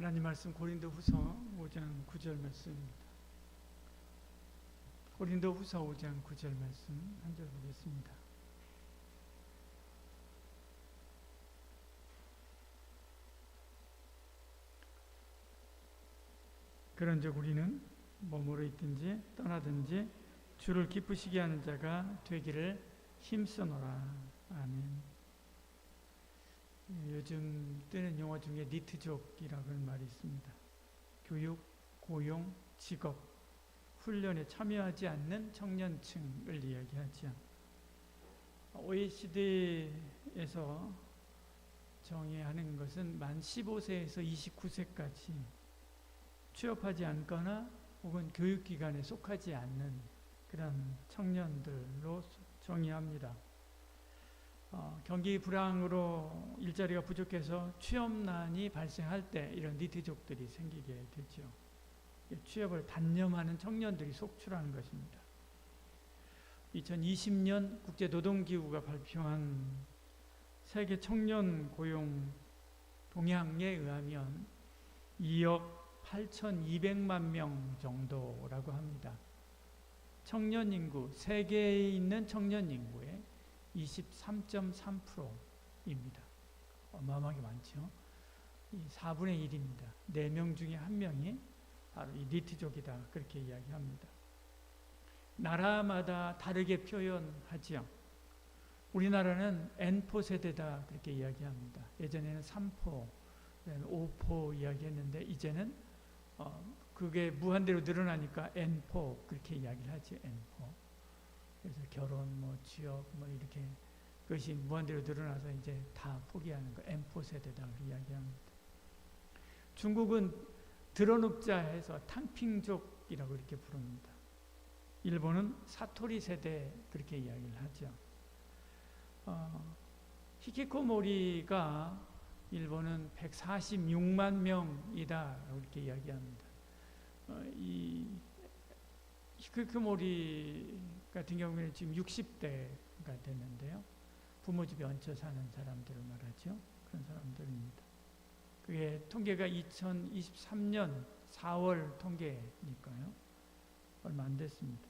하나님 말씀 고린도후서 5장 9절 말씀입니다. 고린도후서 5장 9절 말씀 한 절 보겠습니다. 그런즉 우리는 몸으로 있든지 떠나든지 주를 기쁘시게 하는 자가 되기를 힘쓰노라. 아멘. 요즘 뜨는 용어 중에 니트족이라는 말이 있습니다. 교육, 고용, 직업, 훈련에 참여하지 않는 청년층을 이야기하죠. OECD에서 정의하는 것은 만 15세에서 29세까지 취업하지 않거나 혹은 교육기관에 속하지 않는 그런 청년들로 정의합니다. 경기 불황으로 일자리가 부족해서 취업난이 발생할 때 이런 니트족들이 생기게 되죠. 취업을 단념하는 청년들이 속출하는 것입니다. 2020년 국제노동기구가 발표한 세계 청년 고용 동향에 의하면 2억 8,200만 명 정도라고 합니다. 청년 인구, 세계에 있는 청년 인구의 23.3%입니다. 어마어마하게 많죠. 4분의 1입니다. 4명 중에 1명이 바로 이 니트족이다. 그렇게 이야기합니다. 나라마다 다르게 표현하지요. 우리나라는 N포 세대다. 그렇게 이야기합니다. 예전에는 3포, 5포 이야기했는데 이제는 그게 무한대로 늘어나니까 N포 그렇게 이야기를 하죠. N포. 그래서 결혼, 취업, 이렇게 그것이 무한대로 늘어나서 이제 다 포기하는 거, N포 세대다 이야기합니다. 중국은 드러눕자해서 탕핑족이라고 이렇게 부릅니다. 일본은 사토리 세대 그렇게 이야기를 하죠. 히키코모리가 일본은 146만 명이다 이렇게 이야기합니다. 이 히키코모리 같은 경우에는 지금 60대가 됐는데요. 부모 집에 얹혀 사는 사람들을 말하죠. 그런 사람들입니다. 그게 통계가 2023년 4월 통계니까요. 얼마 안 됐습니다.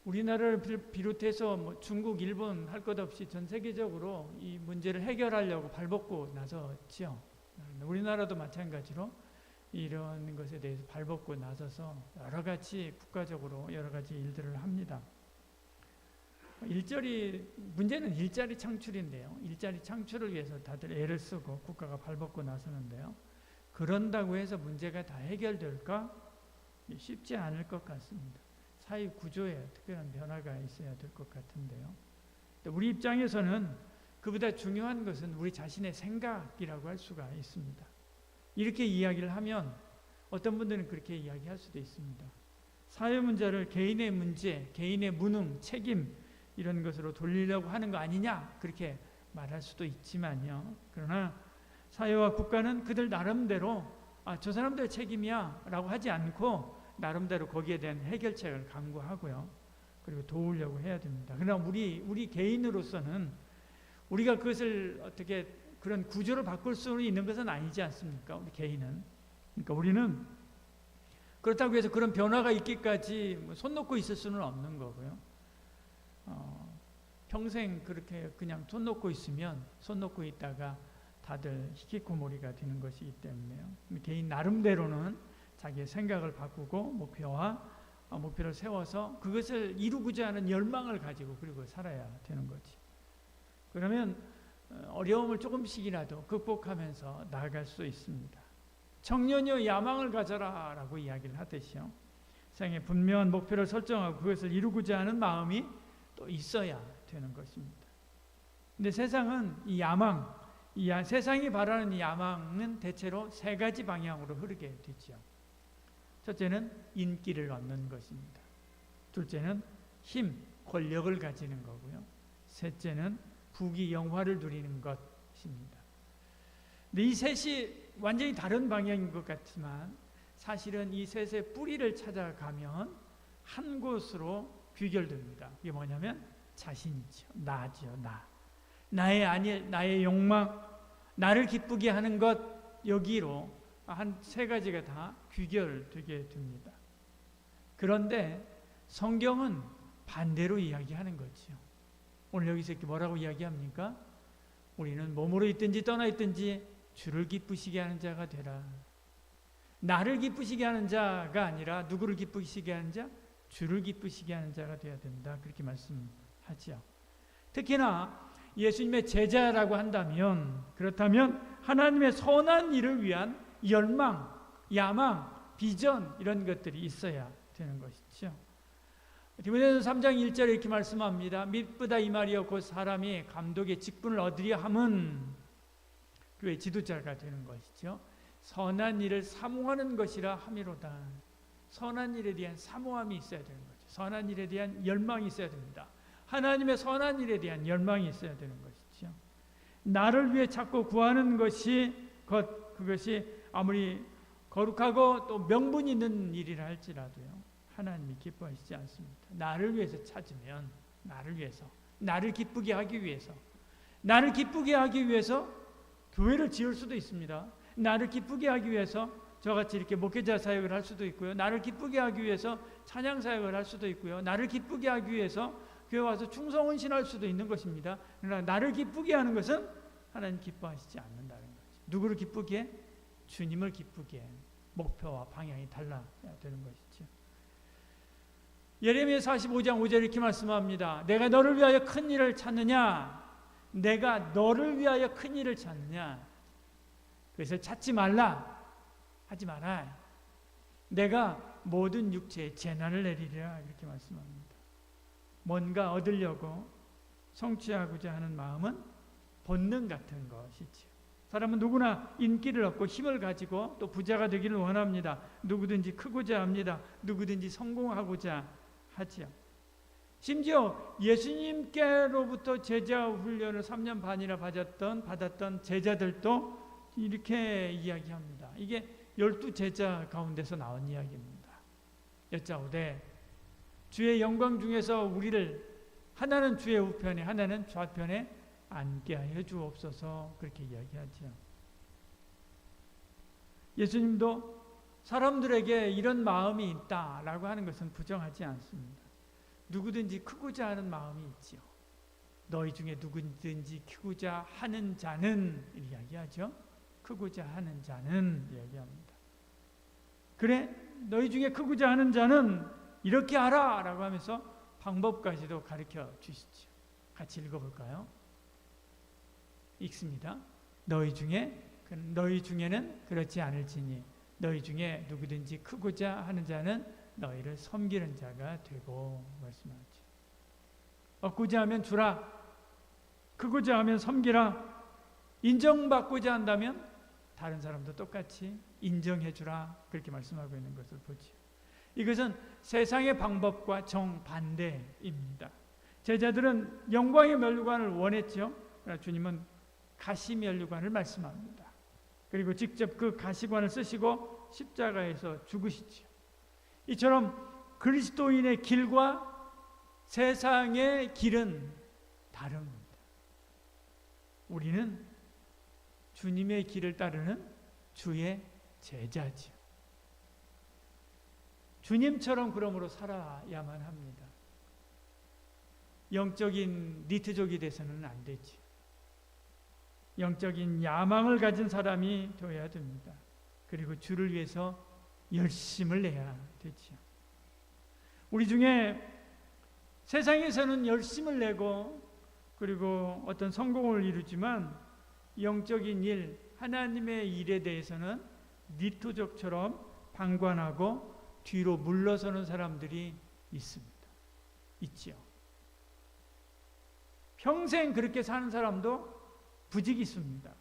우리나라를 비롯해서 중국, 일본 할 것 없이 전 세계적으로 이 문제를 해결하려고 발벗고 나섰죠. 우리나라도 마찬가지로 이런 것에 대해서 발벗고 나서서 여러 가지 국가적으로 여러 가지 일들을 합니다. 문제는 일자리 창출인데요. 일자리 창출을 위해서 다들 애를 쓰고 국가가 발벗고 나서는데요. 그런다고 해서 문제가 다 해결될까? 쉽지 않을 것 같습니다. 사회 구조에 특별한 변화가 있어야 될 것 같은데요. 우리 입장에서는 그보다 중요한 것은 우리 자신의 생각이라고 할 수가 있습니다. 이렇게 이야기를 하면 어떤 분들은 그렇게 이야기할 수도 있습니다. 사회 문제를 개인의 문제, 개인의 무능, 책임 이런 것으로 돌리려고 하는 거 아니냐 그렇게 말할 수도 있지만요. 그러나 사회와 국가는 그들 나름대로 저 사람들 책임이야 라고 하지 않고 나름대로 거기에 대한 해결책을 강구하고요. 그리고 도우려고 해야 됩니다. 그러나 우리 개인으로서는 우리가 그것을 어떻게 그런 구조를 바꿀 수 있는 것은 아니지 않습니까? 우리 개인은. 그러니까 우리는 그렇다고 해서 그런 변화가 있기까지 손 놓고 있을 수는 없는 거고요. 평생 그렇게 그냥 손 놓고 있다가 다들 히키코모리가 되는 것이기 때문에요. 개인 나름대로는 자기의 생각을 바꾸고 목표를 세워서 그것을 이루고자 하는 열망을 가지고 그리고 살아야 되는 거지. 그러면 어려움을 조금씩이라도 극복하면서 나아갈 수 있습니다. 청년이여 야망을 가져라 라고 이야기를 하듯이요. 세상에 분명한 목표를 설정하고 그것을 이루고자 하는 마음이 또 있어야 되는 것입니다. 근데 세상은 이 야망, 세상이 바라는 이 야망은 대체로 세 가지 방향으로 흐르게 되죠. 첫째는 인기를 얻는 것입니다. 둘째는 힘, 권력을 가지는 거고요. 셋째는 부귀 영화를 누리는 것입니다. 근데 이 셋이 완전히 다른 방향인 것 같지만 사실은 이 셋의 뿌리를 찾아가면 한 곳으로 귀결됩니다. 이게 뭐냐면 자신이죠. 나죠. 나의 욕망, 나를 기쁘게 하는 것, 여기로 한 세 가지가 다 귀결되게 됩니다. 그런데 성경은 반대로 이야기하는 거죠. 오늘 여기서 이렇게 뭐라고 이야기합니까? 우리는 몸으로 있든지 떠나 있든지 주를 기쁘시게 하는 자가 되라. 나를 기쁘시게 하는 자가 아니라 누구를 기쁘시게 하는 자? 주를 기쁘시게 하는 자가 되어야 된다. 그렇게 말씀하죠. 특히나 예수님의 제자라고 한다면, 그렇다면 하나님의 선한 일을 위한 열망, 야망, 비전 이런 것들이 있어야 되는 것이죠. 디모데전서 3장 1절에 이렇게 말씀합니다. 미쁘다 이 말이여 곧 사람이 감독의 직분을 얻으려 함은 교회 지도자가 되는 것이죠. 선한 일을 사모하는 것이라 함이로다. 선한 일에 대한 사모함이 있어야 되는 거죠. 선한 일에 대한 열망이 있어야 됩니다. 하나님의 선한 일에 대한 열망이 있어야 되는 것이죠. 나를 위해 찾고 구하는 것이 그것이 아무리 거룩하고 또 명분 있는 일이라 할지라도요, 하나님이 기뻐하시지 않습니다. 나를 위해서 찾으면, 나를 위해서, 나를 기쁘게 하기 위해서, 나를 기쁘게 하기 위해서 교회를 지을 수도 있습니다. 나를 기쁘게 하기 위해서 저같이 이렇게 목회자 사역을 할 수도 있고요. 나를 기쁘게 하기 위해서 찬양 사역을 할 수도 있고요. 나를 기쁘게 하기 위해서 교회 와서 충성헌신할 수도 있는 것입니다. 그러나 나를 기쁘게 하는 것은 하나님 기뻐하시지 않는다는 거죠. 누구를 기쁘게 해? 주님을 기쁘게 해. 목표와 방향이 달라야 되는 것이죠. 예레미야 45장 5절 이렇게 말씀합니다. 내가 너를 위하여 큰 일을 찾느냐? 내가 너를 위하여 큰 일을 찾느냐? 그래서 찾지 말라. 하지 마라. 내가 모든 육체에 재난을 내리리라. 이렇게 말씀합니다. 뭔가 얻으려고 성취하고자 하는 마음은 본능 같은 것이지요. 사람은 누구나 인기를 얻고 힘을 가지고 또 부자가 되기를 원합니다. 누구든지 크고자 합니다. 누구든지 성공하고자 하지요. 심지어 예수님께로부터 제자 훈련을 3년 반이나 받았던 제자들도 이렇게 이야기합니다. 이게 12제자 가운데서 나온 이야기입니다. 여짜오되 주의 영광 중에서 우리를 하나는 주의 우편에 하나는 좌편에 앉게 하여 주옵소서. 그렇게 이야기하죠. 예수님도 사람들에게 이런 마음이 있다라고 하는 것은 부정하지 않습니다. 누구든지 크고자 하는 마음이 있지요. 너희 중에 누구든지 크고자 하는 자는 이야기하죠. 크고자 하는 자는 이야기합니다. 그래, 너희 중에 크고자 하는 자는 이렇게 하라 라고 하면서 방법까지도 가르쳐 주시죠. 같이 읽어볼까요? 읽습니다. 너희 중에는 그렇지 않을지니 너희 중에 누구든지 크고자 하는 자는 너희를 섬기는 자가 되고 말씀하죠. 얻고자 하면 주라. 크고자 하면 섬기라. 인정받고자 한다면 다른 사람도 똑같이 인정해 주라. 그렇게 말씀하고 있는 것을 보죠. 이것은 세상의 방법과 정반대입니다. 제자들은 영광의 면류관을 원했죠. 그러나 주님은 가시 면류관을 말씀합니다. 그리고 직접 그 가시관을 쓰시고 십자가에서 죽으시죠. 이처럼 그리스도인의 길과 세상의 길은 다릅니다. 우리는 주님의 길을 따르는 주의 제자지요. 주님처럼 그러므로 살아야만 합니다. 영적인 니트족이 돼서는 안 되지. 영적인 야망을 가진 사람이 되어야 됩니다. 그리고 주를 위해서 열심을 내야 되죠. 우리 중에 세상에서는 열심을 내고 그리고 어떤 성공을 이루지만 영적인 일, 하나님의 일에 대해서는 니트족처럼 방관하고 뒤로 물러서는 사람들이 있습니다. 있지요. 평생 그렇게 사는 사람도 부지기수입니다.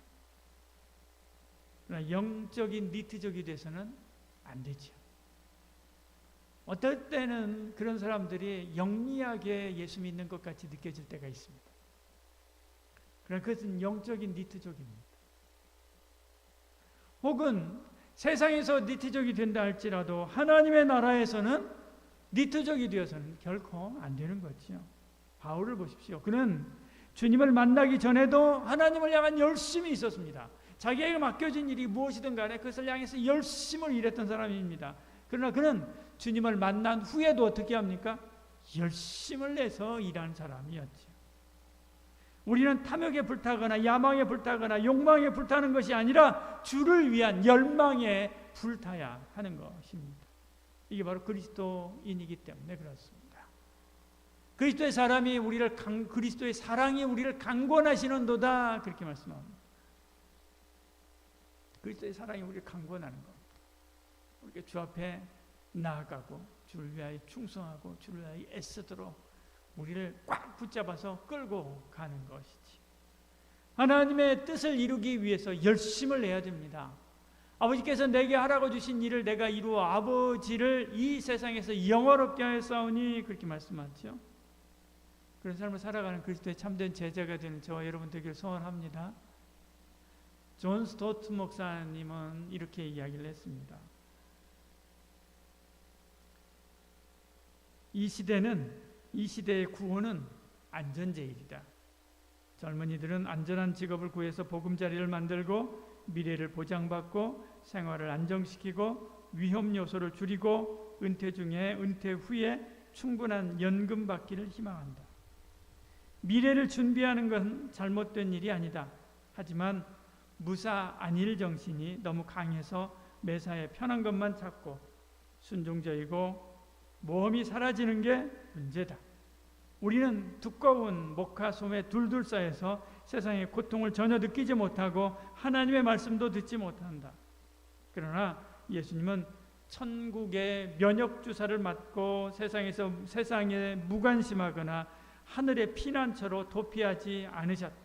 그러나 영적인 니트족이 돼서는 안 되죠. 어떨 때는 그런 사람들이 영리하게 예수 믿는 것 같이 느껴질 때가 있습니다. 그러나 그것은 영적인 니트족입니다. 혹은 세상에서 니트족이 된다 할지라도 하나님의 나라에서는 니트족이 되어서는 결코 안 되는 거죠. 바울을 보십시오. 그는 주님을 만나기 전에도 하나님을 향한 열심이 있었습니다. 자기에게 맡겨진 일이 무엇이든 간에 그것을 향해서 열심을 일했던 사람입니다. 그러나 그는 주님을 만난 후에도 어떻게 합니까? 열심을 내서 일하는 사람이었죠. 우리는 탐욕에 불타거나 야망에 불타거나 욕망에 불타는 것이 아니라 주를 위한 열망에 불타야 하는 것입니다. 이게 바로 그리스도인이기 때문에 그렇습니다. 그리스도의 사랑이 우리를 강권하시는도다, 그렇게 말씀합니다. 그리스도의 사랑이 우리를 강권하는 겁니다. 우리가 주 앞에 나아가고 주를 위하여 충성하고 주를 위하여 애쓰도록 우리를 꽉 붙잡아서 끌고 가는 것이지. 하나님의 뜻을 이루기 위해서 열심을 내야 됩니다. 아버지께서 내게 하라고 주신 일을 내가 이루어 아버지를 이 세상에서 영화롭게 하였사오니, 그렇게 말씀하죠. 그런 삶을 살아가는 그리스도의 참된 제자가 되는 저와 여러분 되기를 소원합니다. 존 스토트 목사님은 이렇게 이야기를 했습니다. 이 시대의 구원은 안전제일이다. 젊은이들은 안전한 직업을 구해서 보금자리를 만들고 미래를 보장받고 생활을 안정시키고 위험 요소를 줄이고 은퇴 후에 충분한 연금 받기를 희망한다. 미래를 준비하는 건 잘못된 일이 아니다. 하지만 무사 안일 정신이 너무 강해서 매사에 편한 것만 찾고 순종적이고 모험이 사라지는 게 문제다. 우리는 두꺼운 목화솜에 둘둘 쌓여서 세상의 고통을 전혀 느끼지 못하고 하나님의 말씀도 듣지 못한다. 그러나 예수님은 천국의 면역주사를 맞고 세상에 무관심하거나 하늘의 피난처로 도피하지 않으셨다.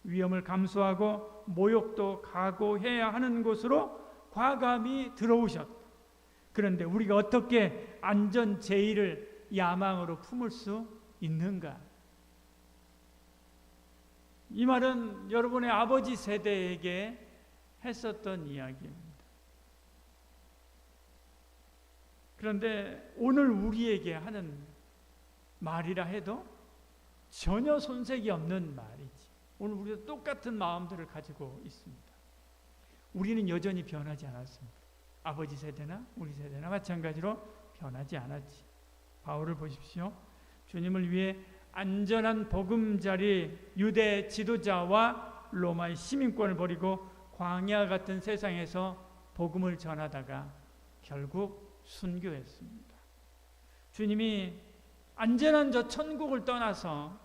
위험을 감수하고 모욕도 각오해야 하는 곳으로 과감히 들어오셨다. 그런데 우리가 어떻게 안전 제일을 야망으로 품을 수 있는가? 이 말은 여러분의 아버지 세대에게 했었던 이야기입니다. 그런데 오늘 우리에게 하는 말이라 해도 전혀 손색이 없는 말이지. 오늘 우리도 똑같은 마음들을 가지고 있습니다. 우리는 여전히 변하지 않았습니다. 아버지 세대나 우리 세대나 마찬가지로 변하지 않았지. 바울을 보십시오. 주님을 위해 안전한 보금자리 유대 지도자와 로마의 시민권을 버리고 광야 같은 세상에서 복음을 전하다가 결국 순교했습니다. 주님이 안전한 저 천국을 떠나서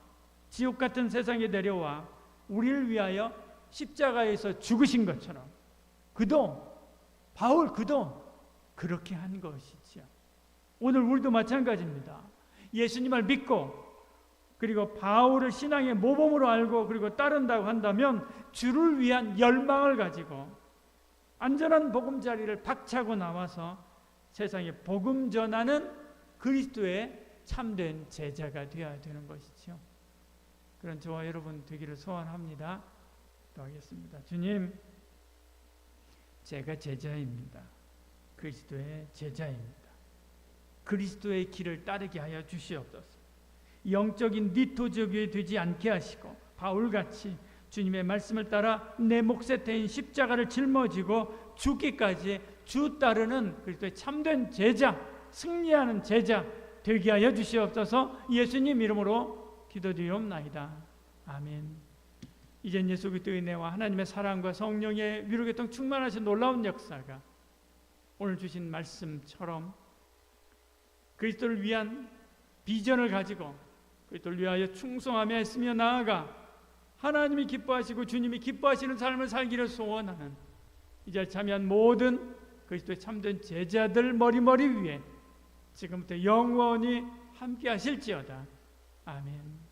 지옥 같은 세상에 내려와 우리를 위하여 십자가에서 죽으신 것처럼 바울 그렇게 한 것이죠. 오늘 우리도 마찬가지입니다. 예수님을 믿고 그리고 바울을 신앙의 모범으로 알고 그리고 따른다고 한다면 주를 위한 열망을 가지고 안전한 보금자리를 박차고 나와서 세상에 복음 전하는 그리스도의 참된 제자가 되어야 되는 것이죠. 그런 저와 여러분 되기를 소원합니다. 기도하겠습니다. 주님, 제가 제자입니다. 그리스도의 제자입니다. 그리스도의 길을 따르게 하여 주시옵소서. 영적인 니토족이 되지 않게 하시고 바울같이 주님의 말씀을 따라 내 몫에 대인 십자가를 짊어지고 죽기까지 주 따르는 그리스도의 참된 제자, 승리하는 제자 되게 하여 주시옵소서. 예수님 이름으로 기도드리옵나이다. 아멘. 이젠 예수 그리스도의 은혜와 하나님의 사랑과 성령의 위로교통 충만하신 놀라운 역사가 오늘 주신 말씀처럼 그리스도를 위한 비전을 가지고 그리스도를 위하여 충성하며 애쓰며 나아가 하나님이 기뻐하시고 주님이 기뻐하시는 삶을 살기를 소원하는 이 자리에 참여한 모든 그리스도의 참된 제자들 머리 위에 지금부터 영원히 함께 하실지어다. 아멘.